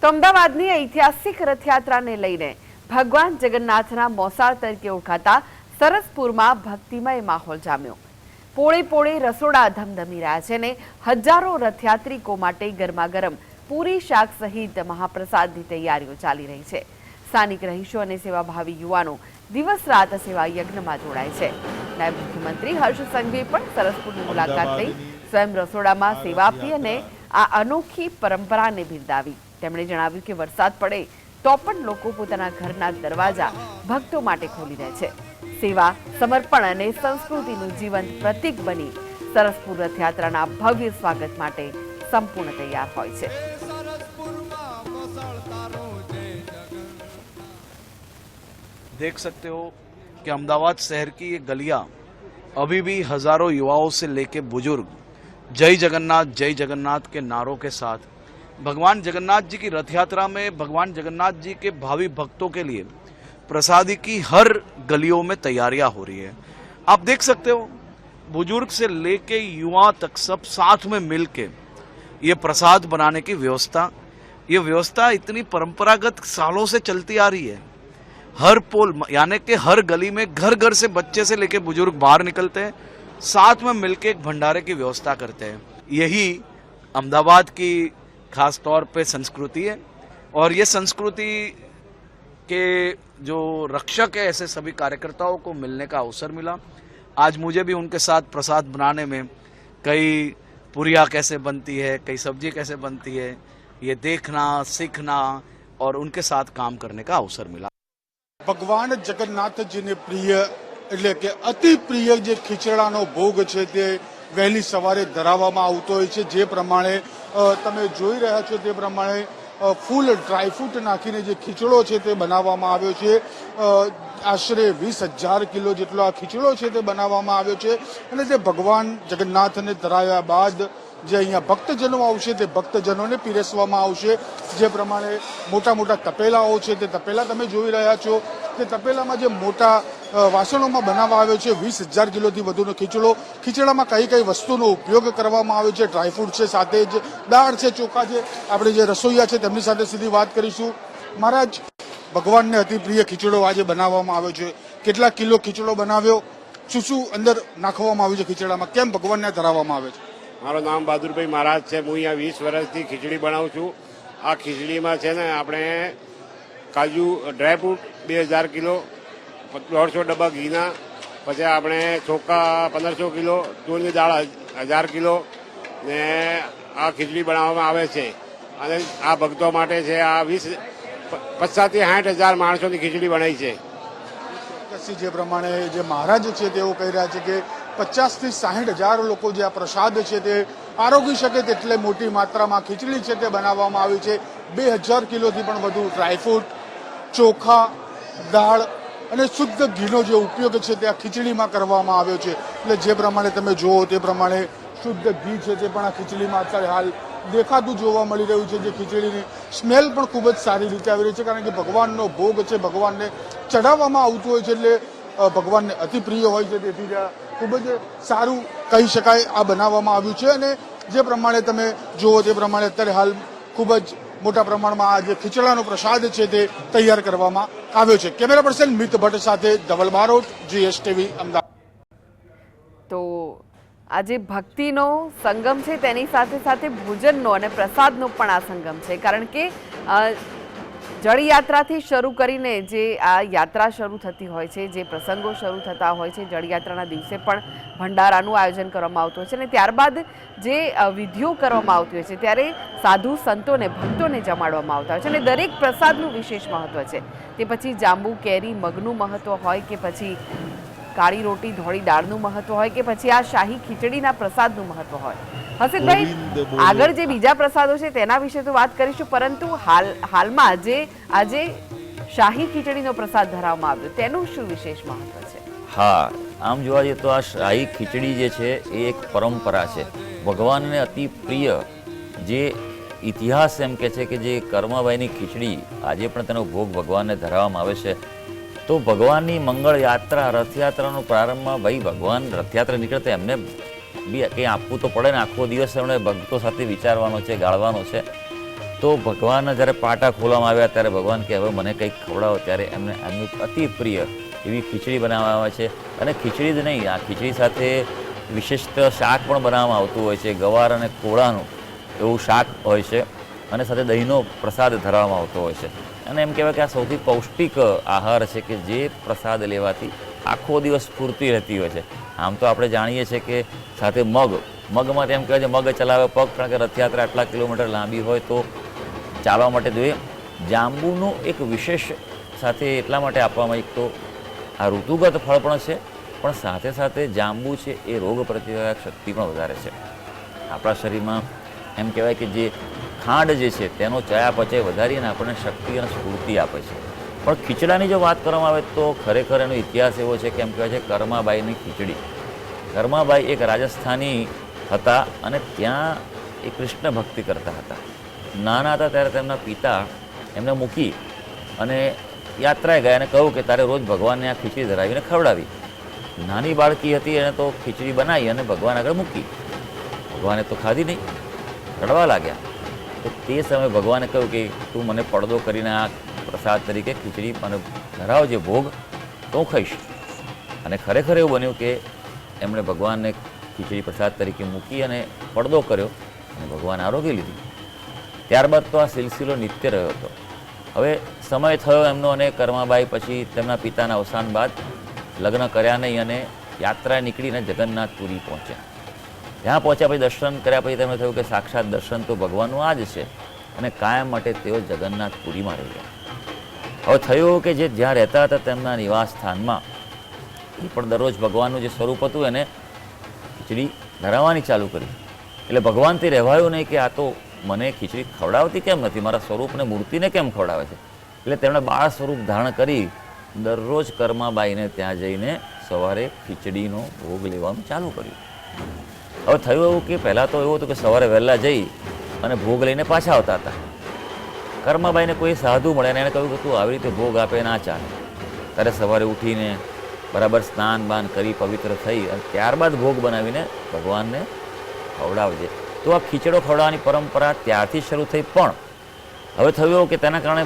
તો અમદાવાદની ઐતિહાસિક રથયાત્રાને લઈને ભગવાન જગન્નાથના મોસાળ તરીકે ઓળખાતા સરસપુરમાં ભક્તિમય માહોલ જામ્યો। પોળે પોળે રસોડા ધમધમી રહ્યા છે ને હજારો રથયાત્રિકો માટે ગરમાગરમ પૂરી શાક સહિત મહાપ્રસાદની તૈયારીઓ ચાલી રહી છે। સ્થાનિક રહીશો અને સેવાભાવી યુવાનો દિવસ રાત સેવા યજ્ઞમાં જોડાય છે। નાયબ મુખ્યમંત્રી હર્ષ સંઘવીએ પણ સરસપુરની મુલાકાત લઈ સ્વયં રસોડામાં સેવા આપી અને આ અનોખી પરંપરાને બિરદાવી। તેમણે જણાવ્યું કે વરસાદ પડે તો પણ લોકો પોતાના ઘરના દરવાજા ભક્તો માટે ખોલી દે છે। સેવા, સમર્પણ અને સંસ્કૃતિનું જીવંત પ્રતીક બની સરસપુર રથયાત્રાના ભવ્ય સ્વાગત માટે સંપૂर्ण તૈયાર હોય છે। देख सकते हो कि अहमदाबाद शहर की ये गलियां अभी भी हजारों युवाओं से लेके बुजुर्ग जय जगन्नाथ के नारों के साथ भगवान जगन्नाथ जी की रथ यात्रा में भगवान जगन्नाथ जी के भावी भक्तों के लिए प्रसादी की हर गलियों में तैयारियां हो रही है। आप देख सकते हो बुजुर्ग से लेके युवा तक सब साथ में मिलके ये प्रसाद बनाने की ये व्यवस्था इतनी परंपरागत सालों से चलती आ रही है। हर पोल यानी कि हर गली में घर घर से बच्चे से लेके बुजुर्ग बाहर निकलते हैं, साथ में मिलके एक भंडारे की व्यवस्था करते हैं। यही अहमदाबाद की खास तौर पे संस्कृति है और ये संस्कृति के जो रक्षक है ऐसे सभी कार्यकर्ताओं को मिलने का अवसर मिला। आज मुझे भी उनके साथ प्रसाद बनाने में कई पुरिया कैसे बनती है, कई सब्जी कैसे बनती है, ये देखना सीखना और उनके साथ काम करने का अवसर मिला। भगवान जगन्नाथजी ने प्रिय એટલે કે અતિ પ્રિય જે ખીચડાનો ભોગ છે તે વહેલી સવારે ધરાવવામાં આવતો હોય છે। જે પ્રમાણે તમે જોઈ રહ્યા છો તે પ્રમાણે ફૂલ ડ્રાયફ્રૂટ નાખીને જે ખીચડો છે તે બનાવવામાં આવ્યો છે। આશરે 20,000 કિલો જેટલો આ ખીચડો છે તે બનાવવામાં આવ્યો છે અને જે ભગવાન જગન્નાથને ધરાવ્યા બાદ જે અહીંયા ભક્તજનો આવશે તે ભક્તજનોને પીરસવામાં આવશે। જે પ્રમાણે મોટા મોટા તપેલાઓ છે તે તપેલા તમે જોઈ રહ્યા છો તે તપેલામાં જે મોટા વાસણોમાં બનાવવા આવ્યો છે 20,000 કિલોથી વધુનો ખીચડામાં કઈ કઈ વસ્તુનો ઉપયોગ કરવામાં આવ્યો છે, ડ્રાયફ્રૂટ છે, સાથે જ દાળ છે, ચોખા છે। આપણે જે રસોઈયા છે તેમની સાથે સીધી વાત કરીશું। મહારાજ, ભગવાનને અતિ પ્રિય ખીચડો આજે બનાવવામાં આવ્યો છે, કેટલા કિલો ખીચડો બનાવ્યો, શું અંદર નાખવામાં આવ્યું છે ખીચડામાં, કેમ ભગવાનને ધરાવવામાં આવે છે? મારું નામ બહાદુરભાઈ મહારાજ છે। હું અહીંયા 20 વર્ષથી ખીચડી બનાવું છું। આ ખીચડીમાં છે ને આપણે કાજુ ડ્રાયફ્રૂટ 2,000 કિલો, 150 ડબ્બા ઘીના, પછી આપણે ચોખા 1,500 કિલો, તુરની દાળ 1,000 કિલો ને આ ખીચડી બનાવવામાં આવે છે અને આ ભક્તો માટે છે। આ 50,000 થી 60,000 માણસોની ખીચડી બનાવી છે। જે પ્રમાણે જે મહારાજ છે તેઓ કહી રહ્યા છે કે 50,000 થી 60,000 લોકો જે આ પ્રસાદ છે તે આરોગી શકે તેટલે મોટી માત્રામાં ખીચડી છે તે બનાવવામાં આવી છે। 2,000 કિલોથી પણ વધુ ડ્રાયફ્રૂટ, ચોખા, દાળ અને શુદ્ધ ઘીનો જે ઉપયોગ છે તે આ ખીચડીમાં કરવામાં આવ્યો છે। એટલે જે પ્રમાણે તમે જુઓ તે પ્રમાણે શુદ્ધ ઘી છે તે પણ આ ખીચડીમાં અત્યારે હાલ દેખાતું જોવા મળી રહ્યું છે। જે ખીચડીની સ્મેલ પણ ખૂબ જ સારી રીતે આવી રહી છે, કારણ કે ભગવાનનો ભોગ છે, ભગવાનને ચઢાવવામાં આવતું હોય છે, એટલે ભગવાનને અતિ પ્રિય હોય છે, તેથી ખૂબ જ સારું કહી શકાય આ બનાવવામાં આવ્યું છે। અને જે પ્રમાણે તમે જુઓ તે પ્રમાણે અત્યારે હાલ ખૂબ જ મોટા પ્રમાણમાં આ જે ખીચડાનો પ્રસાદ છે તે તૈયાર કરવામાં આવ્યો છે। કેમેરા પર્સન મિત ભટ્ટ સાથે ધવલ બારોટ, GSTV, અમદાવાદ। તો આજે ભક્તિનો સંગમ છે તેની સાથે સાથે ભોજનનો અને પ્રસાદનો પણ આ સંગમ છે, કારણ કે જળયાત્રાથી શરૂ કરીને જે આ યાત્રા શરૂ થતી હોય છે, જે પ્રસંગો શરૂ થતા હોય છે, જળયાત્રાના દિવસે પણ ભંડારાનું આયોજન કરવામાં આવતું હોય છે અને ત્યારબાદ જે વિધિઓ કરવામાં આવતી હોય છે ત્યારે સાધુ સંતોને ભક્તોને જમાડવામાં આવતા હોય છે અને દરેક પ્રસાદનું વિશેષ મહત્વ છે। તે પછી જાંબુ, કેરી, મગનું મહત્વ હોય કે પછી કાળી રોટી, ધોળી દાળનું મહત્વ હોય કે પછી આ શાહી ખીચડીના પ્રસાદનું મહત્વ હોય। હસીબભાઈ, આગળ જે બીજા પ્રસાદો છે તેના વિશે તો વાત કરીશું, પરંતુ હાલમાં જે આજે શાહી ખીચડીનો પ્રસાદ ધરાવવામાં આવ્યો તેનું શું વિશેષ મહત્વ છે? હા, આમ જોવા જઈએ તો આ શાહી ખીચડી જે છે એ એક પરંપરા છે, ભગવાનને અતિ પ્રિય। જે ઇતિહાસ એમ કે છે કે જે કર્મભાઈની ખીચડી આજે પણ તેનો ભોગ ભગવાનને ધરાવવામાં આવે છે। તો ભગવાનની મંગળ યાત્રા, રથયાત્રાનો પ્રારંભમાં ભાઈ ભગવાન રથયાત્રા નીકળતા એમને બી કંઈ આપવું તો પડે ને, આખો દિવસ એમણે ભક્તો સાથે વિચારવાનો છે, ગાળવાનો છે। તો ભગવાન જ્યારે પાટા ખોલવામાં આવ્યા ત્યારે ભગવાન કે હવે મને કંઈક ખવડાવો, ત્યારે એમને એમની અતિ પ્રિય એવી ખીચડી બનાવવામાં આવે છે. અને ખીચડી જ નહીં, આ ખીચડી સાથે વિશિષ્ટ શાક પણ બનાવવામાં આવતું હોય છે. ગવાર અને કોળાનું એવું શાક હોય છે અને સાથે દહીંનો પ્રસાદ ધરાવવામાં આવતો હોય છે. અને એમ કહેવાય કે આ સૌથી પૌષ્ટિક આહાર છે કે જે પ્રસાદ લેવાથી આખો દિવસ સ્ફૂર્તિ રહેતી હોય છે. આમ તો આપણે જાણીએ છીએ કે સાથે મગમાં એમ કહેવાય છે મગ ચલાવે પગ, કારણ કે રથયાત્રા આટલા કિલોમીટર લાંબી હોય તો ચાલવા માટે જોઈએ. જાંબુનું એક વિશેષ સાથે એટલા માટે આપવામાં, એક તો આ ઋતુગત ફળ પણ છે, પણ સાથે સાથે જાંબુ છે એ રોગ પ્રતિકારક શક્તિ પણ વધારે છે. આપણા શરીરમાં એમ કહેવાય કે જે ખાંડ જે છે તેનો ચયાપચય વધારી અને આપણને શક્તિ અને સ્ફૂર્તિ આપે છે. પણ ખીચડાની જો વાત કરવામાં આવે તો ખરેખર એનો ઇતિહાસ એવો છે કે એમ કહેવાય છે કર્માબાઈની ખીચડી. કર્માબાઈ એક રાજસ્થાની હતા અને ત્યાં એ કૃષ્ણ ભક્તિ કરતા હતા. નાના હતા ત્યારે તેમના પિતા એમને મૂકી અને યાત્રાએ ગયા અને કહ્યું કે તારે રોજ ભગવાનને આ ખીચડી ધરાવીને ખવડાવી. નાની બાળકી હતી, એને તો ખીચડી બનાવી અને ભગવાન આગળ મૂકી. ભગવાને તો ખાધી નહીં, રડવા લાગ્યા. તો તે સમયે ભગવાને કહ્યું કે તું મને પડદો કરીને આ પ્રસાદ તરીકે ખીચડી મને ધરાવજે ભોગ, તો હું ખાઈશ. અને ખરેખર એવું બન્યું કે એમણે ભગવાનને ખીચડી પ્રસાદ તરીકે મૂકી અને પડદો કર્યો અને ભગવાન આરોગી લીધી. ત્યારબાદ તો આ સિલસિલો નિત્ય રહ્યો હતો. હવે સમય થયો એમનો અને કર્માબાઈ પછી તેમના પિતાના અવસાન બાદ લગ્ન કર્યા નહીં અને યાત્રા નીકળીને જગન્નાથપુરી પહોંચ્યા. ત્યાં પહોંચ્યા પછી દર્શન કર્યા પછી તેમને થયું કે સાક્ષાત દર્શન તો ભગવાનનું આ જ છે અને કાયમ માટે તેઓ જગન્નાથપુરીમાં રહી ગયા. હવે થયું કે જે જ્યાં રહેતા હતા તેમના નિવાસ સ્થાનમાં એ પણ દરરોજ ભગવાનનું જે સ્વરૂપ હતું એને ખીચડી ધરાવવાની ચાલુ કરી. એટલે ભગવાનથી રહેવાયું નહીં કે આ તો મને ખીચડી ખવડાવતી કેમ નથી, મારા સ્વરૂપને મૂર્તિને કેમ ખવડાવે છે. એટલે તેમણે બાળ સ્વરૂપ ધારણ કરી દરરોજ કર્માબાઈને ત્યાં જઈને સવારે ખીચડીનો ભોગ લેવાનું ચાલુ કર્યું. હવે થયું એવું કે પહેલાં તો એવું હતું કે સવારે વહેલા જઈ અને ભોગ લઈને પાછા આવતા હતા. કર્માબાઈને કોઈ સાધુ મળે અને એણે કહ્યું કે તું આવી રીતે ભોગ આપે ના ચાલે, ત્યારે સવારે ઉઠીને બરાબર સ્નાન બાન કરી પવિત્ર થઈ અને ત્યારબાદ ભોગ બનાવીને ભગવાનને ખવડાવજે. તો આ ખીચડો ખવડાવવાની પરંપરા ત્યારથી શરૂ થઈ. પણ હવે થયું એવું કે તેના કારણે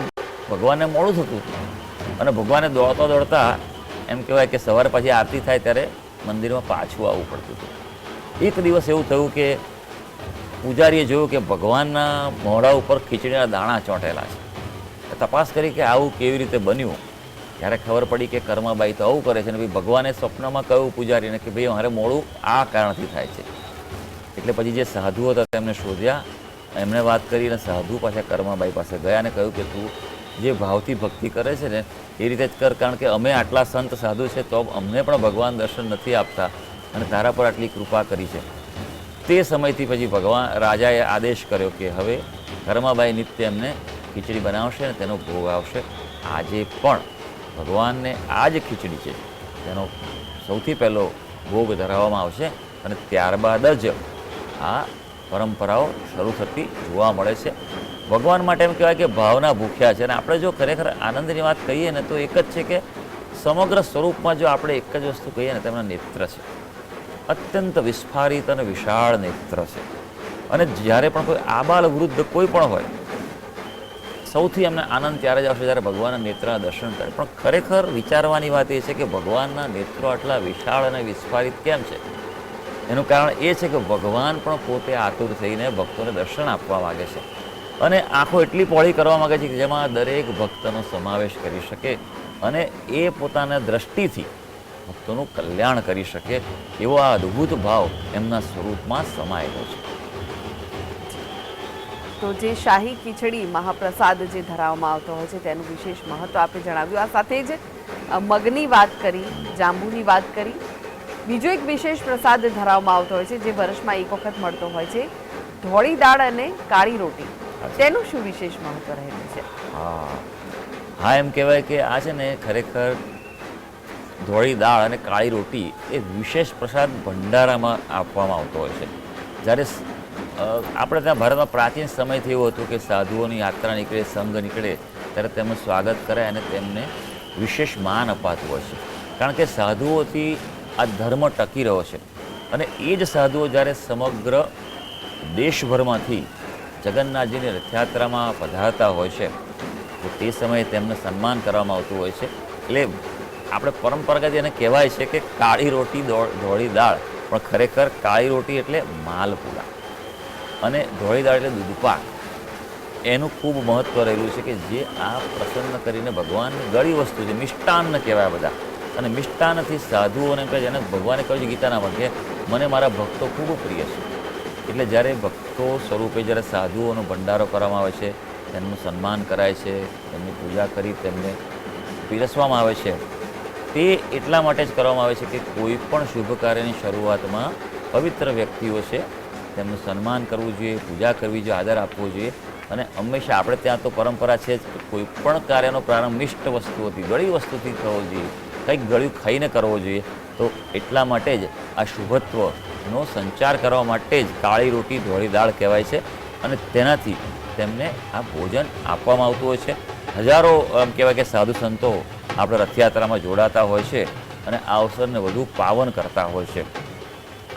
ભગવાનને મોડું થતું હતું અને ભગવાને દોડતા દોડતા એમ કહેવાય કે સવારે પછી આરતી થાય ત્યારે મંદિરમાં પાછું આવવું પડતું હતું. એક દિવસ એવું થયું કે પૂજારીએ જોયું કે ભગવાનના મોઢા ઉપર ખીચડીના દાણા ચોંટેલા છે. તપાસ કરી કે આવું કેવી રીતે બન્યું. ત્યારે ખબર પડી કે કર્માબાઈ તો આવું કરે છે. અને ભાઈ ભગવાને સ્વપ્નમાં કહ્યું પૂજારીને કે ભાઈ મારે મોડું આ કારણથી થાય છે. એટલે પછી જે સાધુ હતા તેમને શોધ્યા, એમણે વાત કરી અને સાધુ પાછા કર્માબાઈ પાસે ગયા અને કહ્યું કે તું જે ભાવથી ભક્તિ કરે છે ને એ રીતે જ કર, કારણ કે અમે આટલા સંત સાધુ છે તો અમને પણ ભગવાન દર્શન નથી આપતા અને તારા પર આટલી કૃપા કરી છે. તે સમયથી પછી ભગવાન રાજાએ આદેશ કર્યો કે હવે કર્માબાઈ નિત્ય એમને ખીચડી બનાવશે અને તેનો ભોગ આવશે. આજે પણ ભગવાનને આ જ ખીચડી છે તેનો સૌથી પહેલો ભોગ ધરાવવામાં આવશે અને ત્યારબાદ જ આ પરંપરાઓ શરૂ થતી જોવા મળે છે. ભગવાન માટે એમ કહેવાય કે ભાવના ભૂખ્યા છે. અને આપણે જો ખરેખર આનંદની વાત કહીએ ને તો એક જ છે કે સમગ્ર સ્વરૂપમાં જો આપણે એક જ વસ્તુ કહીએ ને તેમના નેત્ર છે. અત્યંત વિસ્ફારિત અને વિશાળ નેત્ર છે. અને જ્યારે પણ કોઈ આબાલ વૃદ્ધ કોઈ પણ હોય, સૌથી એમને આનંદ ત્યારે જ આવશે જ્યારે ભગવાનના નેત્રના દર્શન કરે. પણ ખરેખર વિચારવાની વાત એ છે કે ભગવાનના નેત્રો આટલા વિશાળ અને વિસ્ફારિત કેમ છે? એનું કારણ એ છે કે ભગવાન પણ પોતે આતુર થઈને ભક્તોને દર્શન આપવા માગે છે અને આંખો એટલી પહોળી કરવા માગે છે કે જેમાં દરેક ભક્તનો સમાવેશ કરી શકે અને એ પોતાના દ્રષ્ટિથી ભક્તોનું કલ્યાણ કરી શકે એવો આ અદ્ભુત ભાવ એમના સ્વરૂપમાં સમાયેલો છે. તો જે શાહી ખીચડી મહાપ્રસાદ જે ધરાવવામાં આવતો હોય છે તેનું વિશેષ મહત્વ આપણે જણાવ્યું. આ સાથે જ મગની વાત કરી, જાંબુની વાત કરી. બીજો એક વિશેષ પ્રસાદ ધરાવવામાં આવતો હોય છે જે વર્ષમાં એક વખત મળતો હોય છે, ધોળી દાળ અને કાળી રોટી. તેનું શું વિશેષ મહત્વ રહેલું છે? હા, એમ કહેવાય કે આ છે ને ખરેખર ધોળી દાળ અને કાળી રોટી એ વિશેષ પ્રસાદ ભંડારામાં આપવામાં આવતો હોય છે. જ્યારે આપણે ત્યાં ભારતમાં પ્રાચીન સમયથી એવું હતું કે સાધુઓની યાત્રા નીકળે, સંઘ નીકળે ત્યારે તેમનું સ્વાગત કરાય અને તેમને વિશેષ માન અપાતું હોય છે. કારણ કે સાધુઓથી આ ધર્મ ટકી રહ્યો છે અને એ જ સાધુઓ જ્યારે સમગ્ર દેશભરમાંથી જગન્નાથજીની રથયાત્રામાં પધારતા હોય છે તો તે સમયે તેમને સન્માન કરવામાં આવતું હોય છે. એટલે આપણે પરંપરાગત એને કહેવાય છે કે કાળી રોટી ધોળી દાળ, પણ ખરેખર કાળી રોટી એટલે માલપુડા અને ધોળી દાળ એટલે દૂધપાક. એનું ખૂબ મહત્ત્વ રહેલું છે કે જે આ પ્રસન્ન કરીને ભગવાનની ગળી વસ્તુ છે, મિષ્ટાન્ન કહેવાય બધા. અને મિષ્ટાન્નથી સાધુઓને કહે છે, અને ભગવાને કહ્યું છે ગીતાનામાં કે મને મારા ભક્તો ખૂબ પ્રિય છે. એટલે જ્યારે ભક્તો સ્વરૂપે જ્યારે સાધુઓનો ભંડારો કરવામાં આવે છે, તેમનું સન્માન કરાય છે, તેમની પૂજા કરી તેમને પીરસવામાં આવે છે, તે એટલા માટે જ કરવામાં આવે છે કે કોઈ પણ શુભ કાર્યની શરૂઆતમાં પવિત્ર વ્યક્તિઓ છે તેમનું સન્માન કરવું જોઈએ, પૂજા કરવી જોઈએ, આદર આપવો જોઈએ. અને હંમેશા આપણે ત્યાં તો પરંપરા છે જ કે કોઈ પણ કાર્યનો પ્રારંભ મિષ્ટ વસ્તુઓથી, ગળી વસ્તુથી થવો જોઈએ, કંઈક ગળ્યું ખાઈને કરવો જોઈએ. તો એટલા માટે જ આ શુભત્વનો સંચાર કરવા માટે જ કાળી રોટી ધોળી દાળ કહેવાય છે. અને તેનાથી તેમને આ ભોજન આપવામાં આવતું હોય છે. હજારો એમ કહેવાય કે સાધુ સંતો આપણે રથયાત્રામાં જોડાતા હોય છે અને આ અવસરને વધુ પાવન કરતા હોય છે.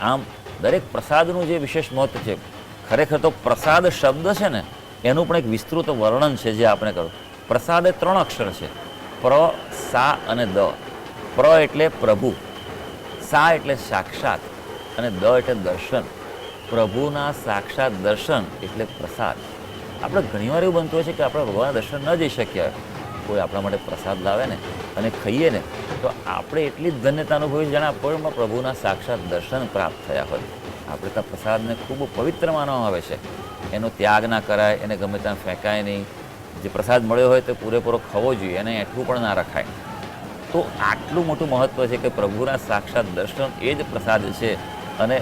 આમ દરેક પ્રસાદનું જે વિશેષ મહત્ત્વ છે, ખરેખર તો પ્રસાદ શબ્દ છે ને એનું પણ એક વિસ્તૃત વર્ણન છે જે આપણે કહ્યું. પ્રસાદ એ 3 અક્ષર છે, પ્ર, સા અને દ. પ્ર એટલે પ્રભુ, સા એટલે સાક્ષાત અને દ એટલે દર્શન. પ્રભુના સાક્ષાત દર્શન એટલે પ્રસાદ. આપણે ઘણીવાર એવું બનતું હોય છે કે આપણે ભગવાનના દર્શન ન જઈ શક્યા, કોઈ આપણા માટે પ્રસાદ લાવે ને અને ખાઈએ ને તો આપણે એટલી જ ધન્યતા અનુભવીએ જાણે આપણને પ્રભુના સાક્ષાત દર્શન પ્રાપ્ત થયા હોય. આપણે ત્યાં પ્રસાદને ખૂબ પવિત્ર માનવામાં આવે છે. એનો ત્યાગ ના કરાય, એને ગમે ત્યાં ફેંકાય નહીં. જે પ્રસાદ મળ્યો હોય તે પૂરેપૂરો ખાવો જોઈએ, એને એટલું પણ ના રખાય. તો આટલું મોટું મહત્ત્વ છે કે પ્રભુના સાક્ષાત દર્શન એ જ પ્રસાદ છે. અને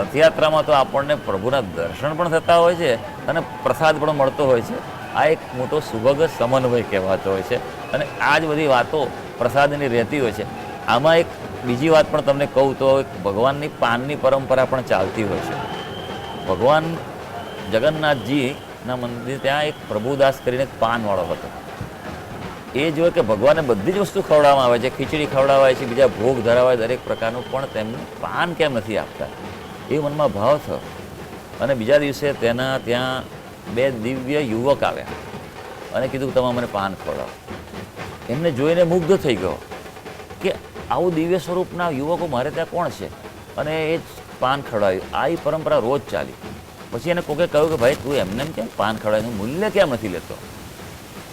રથયાત્રામાં તો આપણને પ્રભુના દર્શન પણ થતા હોય છે અને પ્રસાદ પણ મળતો હોય છે. આ એક મોટો સુભગ સમન્વય કહેવાતો હોય છે. અને આ જ બધી વાતો પ્રસાદની રહેતી હોય છે. આમાં એક બીજી વાત પણ તમને કહું તો ભગવાનની પાનની પરંપરા પણ ચાલતી હોય છે. ભગવાન જગન્નાથજીના મંદિર ત્યાં એક પ્રભુદાસ કરીને એક પાનવાળો હતો. એ જોયે કે ભગવાનને બધી જ વસ્તુ ખવડાવવામાં આવે છે, ખીચડી ખવડાવાય છે, બીજા ભોગ ધરાવાય દરેક પ્રકારનું, પણ તેમને પાન કેમ નથી આપતા એ મનમાં ભાવ થયો. અને બીજા દિવસે તેના ત્યાં 2 દિવ્ય યુવક આવ્યા અને કીધું તમે મને પાન ખવડાવો. એમને જોઈને મુગ્ધ થઈ ગયો કે આવું દિવ્ય સ્વરૂપના યુવકો મારે ત્યાં કોણ છે, અને એ જ પાન ખવડાવ્યું. આ પરંપરા રોજ ચાલી. પછી એને કોકે કહ્યું કે ભાઈ તું એમને કેમ પાન ખવડાવ્યું, મૂલ્ય કેમ નથી લેતો?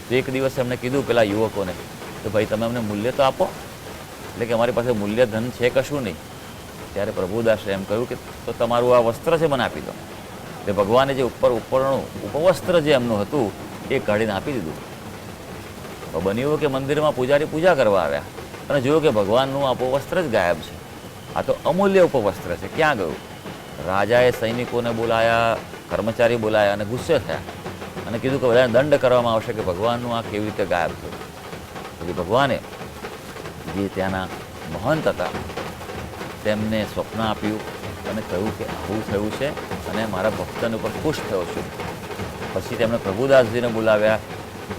તો એક દિવસ એમણે કીધું પેલા યુવકોને કે ભાઈ તમે અમને મૂલ્ય તો આપો. એટલે કે અમારી પાસે મૂલ્ય ધન છે કશું નહીં. ત્યારે પ્રભુદાસે એમ કહ્યું કે તો તમારું આ વસ્ત્ર છે મને આપી દો. એટલે ભગવાને જે ઉપરનું ઉપવસ્ત્ર જે એમનું હતું એ કાઢીને આપી દીધું. તો બન્યું કે મંદિરમાં પૂજારી પૂજા કરવા આવ્યા અને જોયું કે ભગવાનનું આ ઉપવસ્ત્ર જ ગાયબ છે. આ તો અમૂલ્ય ઉપવસ્ત્ર છે, ક્યાં ગયું? રાજાએ સૈનિકોને બોલાયા, કર્મચારી બોલાયા અને ગુસ્સે થયા અને કીધું કે બધાને દંડ કરવામાં આવશે કે ભગવાનનું આ કેવી રીતે ગાયબ થયું. પછી ભગવાને જે ત્યાંના મહંત હતા તેમને સ્વપ્ન આપ્યું અને કહ્યું કે આવું થયું છે અને મારા ભક્તને ઉપર ખુશ થયો છું. પછી તેમણે પ્રભુદાસજીને બોલાવ્યા.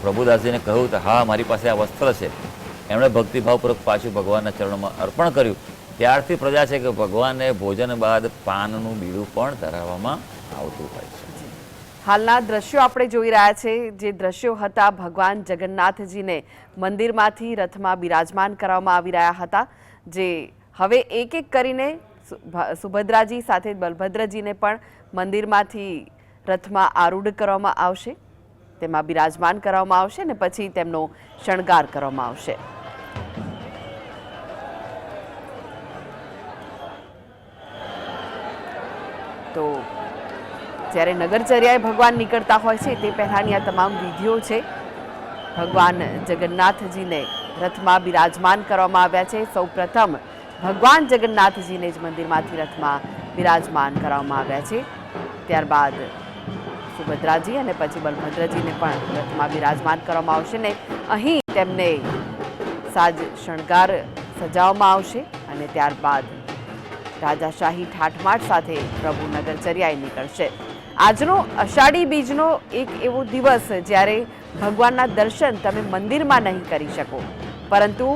પ્રભુદાસજીને કહ્યું કે હા મારી પાસે આ વસ્ત્ર છે. એમણે ભક્તિભાવપૂર્વક પાછું ભગવાનના ચરણોમાં અર્પણ કર્યું. ત્યારથી પ્રજા છે કે ભગવાનને ભોજન બાદ પાનનું બીડું પણ ધરાવવામાં આવતું હોય છે. હાલના દ્રશ્યો આપણે જોઈ રહ્યા છે, જે દ્રશ્યો હતા ભગવાન જગન્નાથજીને મંદિરમાંથી રથમાં બિરાજમાન કરવામાં આવી રહ્યા હતા, જે હવે એક એક કરીને સુભદ્રાજી સાથે બલભદ્રજીને પણ મંદિરમાંથી રથમાં આરૂઢ કરવામાં આવશે, તેમાં બિરાજમાન કરવામાં આવશે અને પછી તેમનો શણગાર કરવામાં આવશે. તો જ્યારે નગરચર્યાએ ભગવાન નીકળતા હોય છે તે પહેલાંની આ તમામ વિધિઓ છે. ભગવાન જગન્નાથજીને રથમાં બિરાજમાન કરવામાં આવ્યા છે. સૌપ્રથમ ભગવાન જગન્નાથજીને જ મંદિરમાંથી રથમાં બિરાજમાન કરવામાં આવ્યા છે. ત્યારબાદ સુભદ્રાજી અને પછી બલભદ્રજીને પણ રથમાં બિરાજમાન કરવામાં આવશે ને અહીં તેમને સાજ શણગાર સજાવવામાં આવશે અને ત્યારબાદ રાજાશાહી ઠાઠમાઠ સાથે પ્રભુ નગરચર્યાએ નીકળશે. આજનો અષાઢી બીજનો એક એવો દિવસ જ્યારે ભગવાનના દર્શન તમે મંદિરમાં નહીં કરી શકો, પરંતુ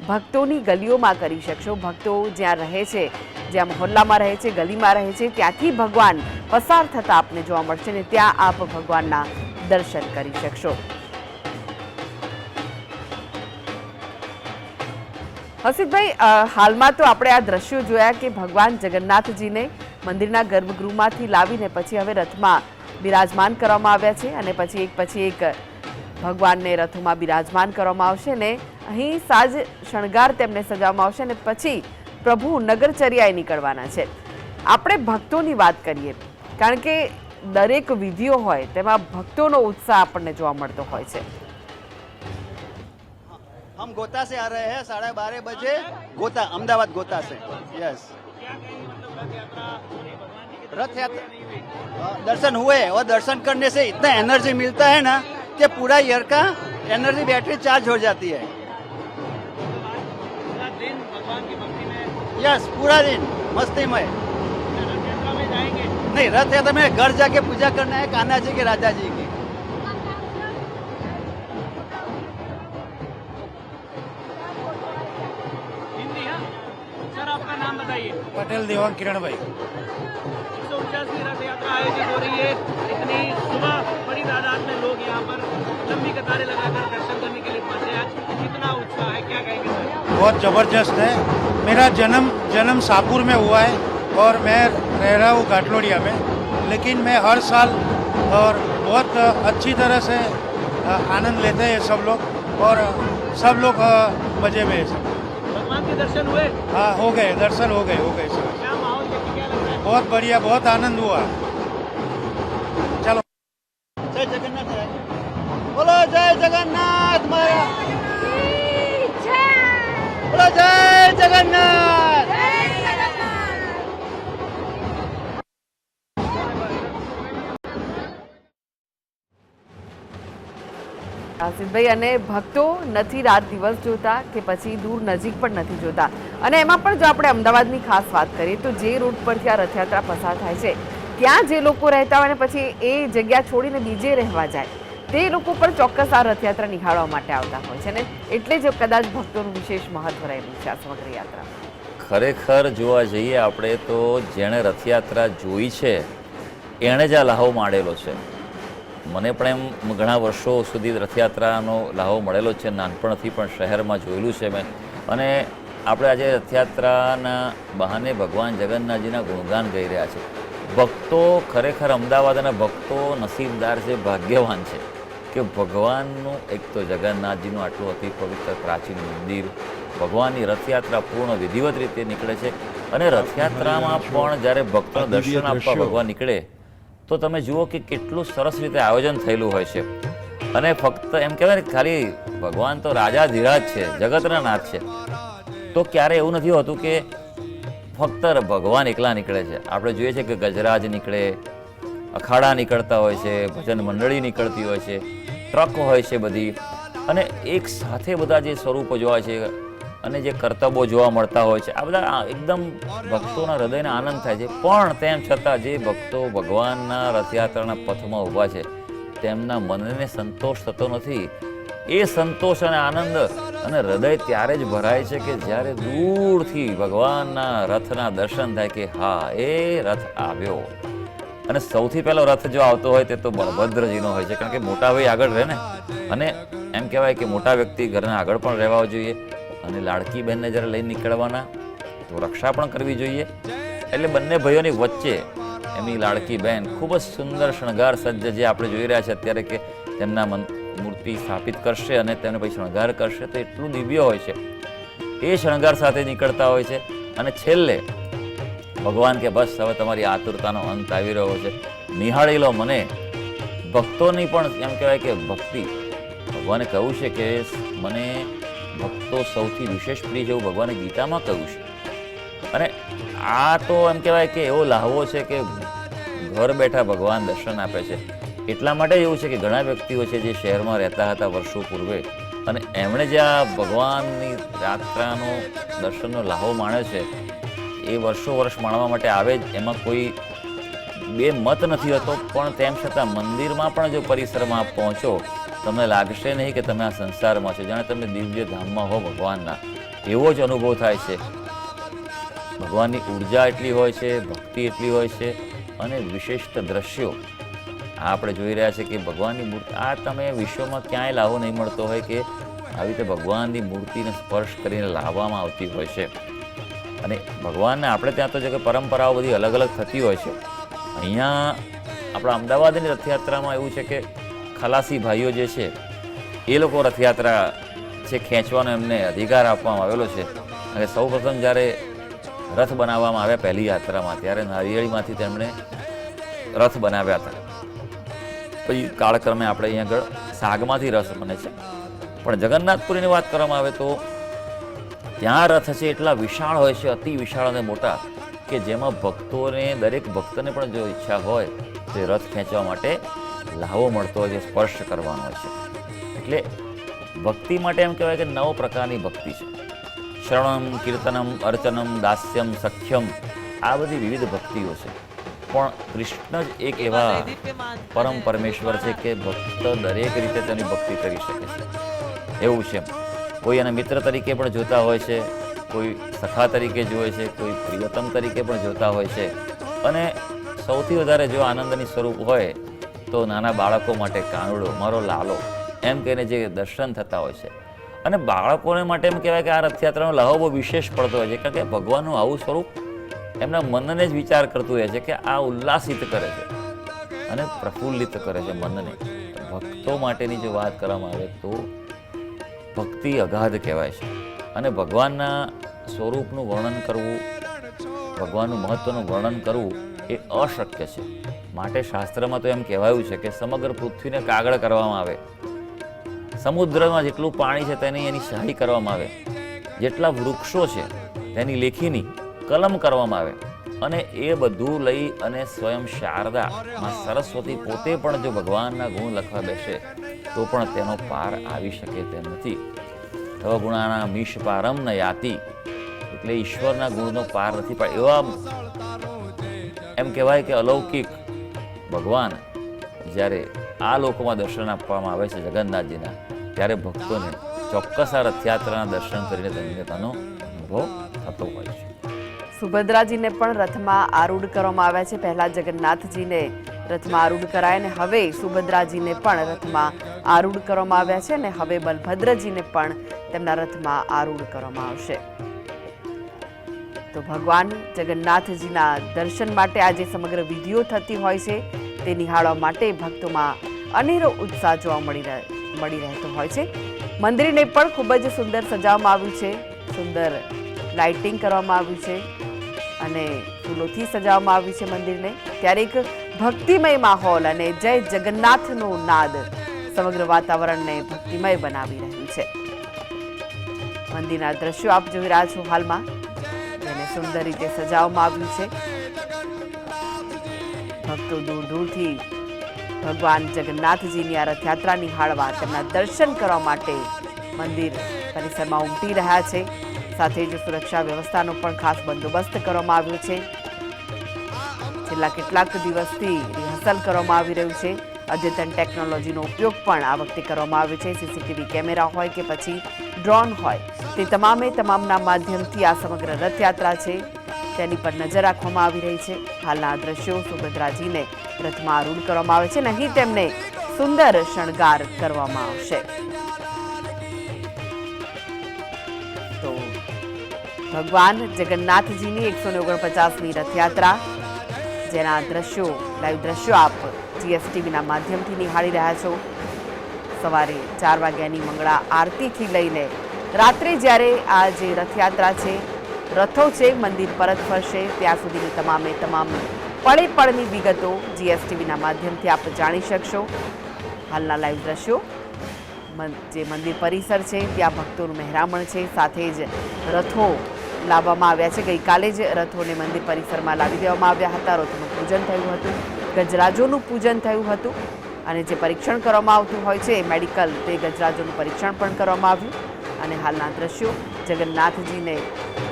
ભક્તોની ગલીઓમાં કરી શકશો. ભક્તો જ્યાં રહે છે, જ્યાં મહોલ્લામાં રહે છે, ગલીમાં રહે છે, ત્યાંથી ભગવાન પસાર થતા આપને જોવા મળશે અને ત્યાં આપ ભગવાનના દર્શન કરી શકશો. હસીતભાઈ, હાલમાં તો આપણે આ દ્રશ્યો જોયા કે ભગવાન જગન્નાથજીને મંદિરના ગર્ભગૃહમાંથી લાવીને પછી હવે રથમાં બિરાજમાન કરવામાં આવ્યા છે અને પછી એક ભગવાનને રથોમાં બિરાજમાન કરવામાં આવશે ને અહીં સાજ શણગાર તેમને સજાવવામાં આવશે અને પછી પ્રભુ નગરચર્યાએ નીકળવાના છે. આપણે ભક્તોની વાત કરીએ, કારણ કે દરેક વિધિઓ હોય તેમાં ભક્તોનો ઉત્સાહ આપણને જોવા મળતો હોય છે. हम गोता से आ रहे हैं 12:30 बजे गोता अहमदाबाद गोता से. यस, रथ यात्रा दर्शन हुए और दर्शन करने से इतना एनर्जी मिलता है ना कि पूरा ईयर का एनर्जी बैटरी चार्ज हो जाती है. यस, पूरा दिन मस्तीमय. नहीं, रथ यात्रा में घर जाके पूजा करना है कान्हा जी के राजा जी की. पटेल देवांग किरण भाई. 149वीं रथ यात्रा आयोजित हो रही है. इतनी सुबह बड़ी तादाद में लोग यहाँ पर लंबी कतारें लगाकर दर्शन करने के लिए पहुंचे हैं. कितना उत्साह है, क्या कहेंगे सर? बहुत ज़बरदस्त है. मेरा जन्म शाहपुर में हुआ है और मैं रह रहा हूँ घाटलोड़िया में, लेकिन मैं हर साल और बहुत अच्छी तरह से आनंद लेते हैं सब लोग और सब लोग मज़े में है सब. भगवान के दर्शन हुए? हाँ, हो गए, दर्शन हो गए सर. क्या माहौल देखिए, क्या लग रहा है? बहुत बढ़िया, बहुत आनंद हुआ. चलो, जय जगन्नाथ. बोलो जय जगन्नाथ माया. बोलो जय जगन्नाथ. આસિફભાઈ, અને ભક્તો નથી રાત દિવસ જોતા કે પછી દૂર નજીક પણ નથી જોતા, અને એમાં પણ જો આપણે અમદાવાદની ખાસ વાત કરીએ તો જે રૂટ પરથી આ રથયાત્રા પસાર થાય છે ત્યાં જે લોકો રહેતા હોય ને પછી એ જગ્યા છોડીને બીજે રહેવા જાય, તે લોકો પણ ચોક્કસ આ રથયાત્રા નિહાળવા માટે આવતા હોય છે ને એટલે જ કદાચ ભક્તોનું વિશેષ મહત્વ રહેલું છે આ સમગ્ર યાત્રા. ખરેખર જોવા જઈએ આપણે તો જેણે રથયાત્રા જોઈ છે એણે જ આ લાહો માંડેલો છે. મને પણ એમ ઘણા વર્ષો સુધી રથયાત્રાનો લાહો મળેલો છે, નાનપણથી પણ શહેરમાં જોયેલું છે મેં. અને આપણે આજે રથયાત્રાના બહાને ભગવાન જગન્નાથજીના ગુણગાન ગાઈ રહ્યા છે. ભક્તો ખરેખર અમદાવાદના ભક્તો નસીબદાર છે, ભાગ્યવાન છે કે ભગવાનનું એક તો જગન્નાથજીનું આટલું અતિ પવિત્ર પ્રાચીન મંદિર, ભગવાનની રથયાત્રા પૂર્ણ વિધિવત રીતે નીકળે છે. અને રથયાત્રામાં પણ જ્યારે ભક્તોને દર્શન આપવા ભગવાન નીકળે તો તમે જુઓ કે કેટલું સરસ રીતે આયોજન થયેલું હોય છે. અને ફક્ત એમ કહેવાય ને ખાલી ભગવાન તો રાજાધિરાજ છે, જગતના નાથ છે, તો ક્યારે એવું નથી હોતું કે ફક્ત ભગવાન એકલા નીકળે છે. આપણે જોઈએ છીએ કે ગજરાજ નીકળે, અખાડા નીકળતા હોય છે, ભજન મંડળી નીકળતી હોય છે, ટ્રક હોય છે બધી, અને એક સાથે બધા જે સ્વરૂપો જોવા છે અને જે કરતબો જોવા મળતા હોય છે, આ બધા એકદમ ભક્તોના હૃદયને આનંદ થાય છે. પણ તેમ છતાં જે ભક્તો ભગવાનના રથયાત્રાના પથમાં ઊભા છે તેમના મનને સંતોષ થતો નથી. એ સંતોષ અને આનંદ અને હૃદય ત્યારે જ ભરાય છે કે જ્યારે દૂરથી ભગવાનના રથના દર્શન થાય કે હા, એ રથ આવ્યો. અને સૌથી પહેલો રથ જો આવતો હોય તે તો બળભદ્રજીનો હોય છે, કારણ કે મોટા ભાઈ આગળ રહે ને, અને એમ કહેવાય કે મોટા વ્યક્તિ ઘરના આગળ પણ રહેવા જોઈએ અને લાડકી બહેનને જ્યારે લઈને નીકળવાના તો રક્ષા પણ કરવી જોઈએ. એટલે બંને ભાઈઓની વચ્ચે એમની લાડકી બહેન ખૂબ જ સુંદર શણગાર સજ્જ, જે આપણે જોઈ રહ્યા છે અત્યારે કે તેમના મૂર્તિ સ્થાપિત કરશે અને તેને પછી શણગાર કરશે, તો એટલું દિવ્ય હોય છે. એ શણગાર સાથે નીકળતા હોય છે અને છેલ્લે ભગવાન કે બસ હવે તમારી આતુરતાનો અંત આવી રહ્યો છે, નિહાળી લો મને. ભક્તોની પણ એમ કહેવાય કે ભક્તિ, ભગવાને કહ્યું છે કે મને ભક્તો સૌથી વિશેષ પ્રિય જેવું ભગવાને ગીતામાં કહ્યું છે. અને આ તો એમ કહેવાય કે એવો લાહવો છે કે ઘર બેઠા ભગવાન દર્શન આપે છે. એટલા માટે એવું છે કે ઘણા વ્યક્તિઓ છે જે શહેરમાં રહેતા હતા વર્ષો પૂર્વે, અને એમણે જે આ ભગવાનની યાત્રાનો દર્શનનો લાહવો માણ્યો છે એ વર્ષ માણવા માટે આવે જ, એમાં કોઈ બે મત નથી હોતો. પણ તેમ છતાં મંદિરમાં પણ જો પરિસરમાં આપ પહોંચો તમને લાગશે નહીં કે તમે આ સંસારમાં છો, જાણે તમે દિવ્ય ધામમાં હો ભગવાનના, એવો જ અનુભવ થાય છે. ભગવાનની ઉર્જા એટલી હોય છે, ભક્તિ એટલી હોય છે અને વિશિષ્ટ દ્રશ્યો આ આપણે જોઈ રહ્યા છે કે ભગવાનની મૂર્તિ આ તમે વિશ્વમાં ક્યાંય લાવો નહીં મળતો હોય કે આવી રીતે ભગવાનની મૂર્તિને સ્પર્શ કરીને લાવવામાં આવતી હોય છે. અને ભગવાનને આપણે ત્યાં તો જો કે પરંપરાઓ બધી અલગ અલગ થતી હોય છે. અહીંયા આપણા અમદાવાદની રથયાત્રામાં એવું છે કે ખલાસી ભાઈઓ જે છે એ લોકો રથયાત્રા છે ખેંચવાનો એમને અધિકાર આપવામાં આવેલો છે. અને સૌ પ્રથમ જ્યારે રથ બનાવવામાં આવ્યા પહેલી યાત્રામાં ત્યારે નારિયેળીમાંથી તેમણે રથ બનાવ્યા હતા. પછી કાળક્રમે આપણે અહીંયા આગળ સાગમાંથી રથ બને છે. પણ જગન્નાથપુરીની વાત કરવામાં આવે તો ત્યાં રથ છે એટલા વિશાળ હોય છે, અતિ વિશાળ અને મોટા, કે જેમાં ભક્તોને દરેક ભક્તને પણ જો ઈચ્છા હોય તો એ રથ ખેંચવા માટે લાવો મળતો હોય છે, સ્પર્શ કરવાનો હોય છે. એટલે ભક્તિ માટે એમ કહેવાય કે 9 પ્રકારની ભક્તિ છે. શ્રવણમ, કીર્તનમ, અર્ચનમ, દાસ્યમ, સખ્યમ, આ બધી વિવિધ ભક્તિઓ છે. પણ કૃષ્ણ જ એક એવા પરમ પરમેશ્વર છે કે ભક્ત દરેક રીતે તેની ભક્તિ કરી શકે છે. એવું છે. કોઈ એને મિત્ર તરીકે પણ જોતા હોય છે, કોઈ સખા તરીકે જુએ છે, કોઈ પ્રિયતમ તરીકે પણ જોતા હોય છે. અને સૌથી વધારે જો આનંદની સ્વરૂપ હોય તો નાના બાળકો માટે કાનુડો, મારો લાલો એમ કહીને જે દર્શન થતા હોય છે. અને બાળકોને માટે એમ કહેવાય કે આ રથયાત્રાનો લહાવો બહુ વિશેષ પડતો હોય છે, કારણ કે ભગવાનનું આવું સ્વરૂપ એમના મનને જ વિચાર કરતું હોય છે કે આ ઉલ્લાસિત કરે છે અને પ્રફુલ્લિત કરે છે મનને. ભક્તો માટેની જો વાત કરવામાં આવે તો ભક્તિ અગાધ કહેવાય છે. અને ભગવાનના સ્વરૂપનું વર્ણન કરવું, ભગવાનનું મહત્વનું વર્ણન કરવું એ અશક્ય છે. માટે શાસ્ત્રમાં તો એમ કહેવાયું છે કે સમગ્ર પૃથ્વીને કાગળ કરવામાં આવે, સમુદ્રમાં જેટલું પાણી છે તેની એની શાહી કરવામાં આવે, જેટલા વૃક્ષો છે તેની લેખીની કલમ કરવામાં આવે, અને એ બધું લઈ અને સ્વયં શારદા માં સરસ્વતી પોતે પણ જો ભગવાનના ગુણ લખવા બેસે તો પણ તેનો પાર આવી શકે તેમ નથી. તવ ગુણાના મીશ પારમ ન યાતિ, એટલે ઈશ્વરના ગુણનો પાર નથી પાડ. એવા એમ કહેવાય કે અલૌકિક ભગવાન જ્યારે આ લોકોમાં દર્શન આપવામાં આવે છે જગન્નાથજીના, ત્યારે ભક્તોને ચોક્કસ આ રથયાત્રાના દર્શન કરીને ધન્યતાનો અનુભવ થતો હોય છે. સુભદ્રાજીને પણ રથમાં આરૂઢ કરવામાં આવ્યા છે. પહેલા જગન્નાથજીને રથમાં આરૂઢ કરાય અને હવે સુભદ્રાજીને પણ રથમાં આરૂઢ કરવામાં આવ્યા છે અને હવે બલભદ્રજીને પણ તેમના રથમાં આરૂઢ કરવામાં આવશે. તો ભગવાન જગન્નાથજીના દર્શન માટે આજે સમગ્ર વિધિઓ થતી હોય છે તે નિહાળવા માટે ભક્તોમાં અનેરો ઉત્સાહ જોવા મળી રહેતો હોય છે. મંદિરને પણ ખૂબ જ સુંદર સજાવવામાં આવ્યું છે, સુંદર લાઇટિંગ કરવામાં આવ્યું છે અને ફૂલોથી સજાવવામાં આવ્યું છે મંદિરને. ત્યારે એક ભક્તિમય માહોલ અને જય જગન્નાથનો નાદ સમગ્ર વાતાવરણને ભક્તિમય બનાવી રહ્યું છે. મંદિરના દ્રશ્યો આપ જોઈ રહ્યા છો હાલમાં, જેને સુંદર રીતે સજાવવામાં આવ્યું છે. ભક્તો દૂર દૂરથી ભગવાન જગન્નાથજીની આ રથયાત્રા નિહાળવા, તેમના દર્શન કરવા માટે મંદિર પરિસરમાં ઉમટી રહ્યા છે. સાથે જ સુરક્ષા વ્યવસ્થાનો પણ ખાસ બંદોબસ્ત કરવામાં આવ્યો છે. છેલ્લા કેટલાક દિવસથી રિહર્સલ કરવામાં આવી રહ્યું છે. અદ્યતન ટેકનોલોજીનો ઉપયોગ પણ આ વખતે કરવામાં આવ્યો છે. સીસીટીવી કેમેરા હોય કે પછી ડ્રોન હોય, તે તમામના માધ્યમથી આ સમગ્ર રથયાત્રા છે તેની પર નજર રાખવામાં આવી રહી છે. હાલના દ્રશ્યો સુભદ્રાજીને રથમાં આરૂઢ કરવામાં આવે છે અને અહીં તેમને સુંદર શણગાર કરવામાં આવશે. તો ભગવાન જગન્નાથજીની 149મી રથયાત્રા, જેના દ્રશ્યો, લાઈવ દ્રશ્યો આપ જીએસટીવીના માધ્યમથી નિહાળી રહ્યા છો. સવારે 4 વાગ્યાની મંગળા આરતીથી લઈને રાત્રે જ્યારે આ જે રથયાત્રા છે, રથો છે, મંદિર પરત ફરશે ત્યાં સુધીની તમામ પળે પળની વિગતો જીએસટીવીના માધ્યમથી આપ જાણી શકશો. હાલના લાઈવ દ્રશ્યો, જે મંદિર પરિસર છે ત્યાં ભક્તોનું મહેરામણ છે, સાથે જ રથો લાવવામાં આવ્યા છે. ગઈકાલે જ રથોને મંદિર પરિસરમાં લાવી દેવામાં આવ્યા હતા. રથોનું પૂજન થયું હતું, ગજરાજોનું પૂજન થયું હતું અને જે પરીક્ષણ કરવામાં આવતું હોય છે મેડિકલ, તે ગજરાજોનું પરીક્ષણ પણ કરવામાં આવ્યું. અને હાલના દ્રશ્યો જગન્નાથજીને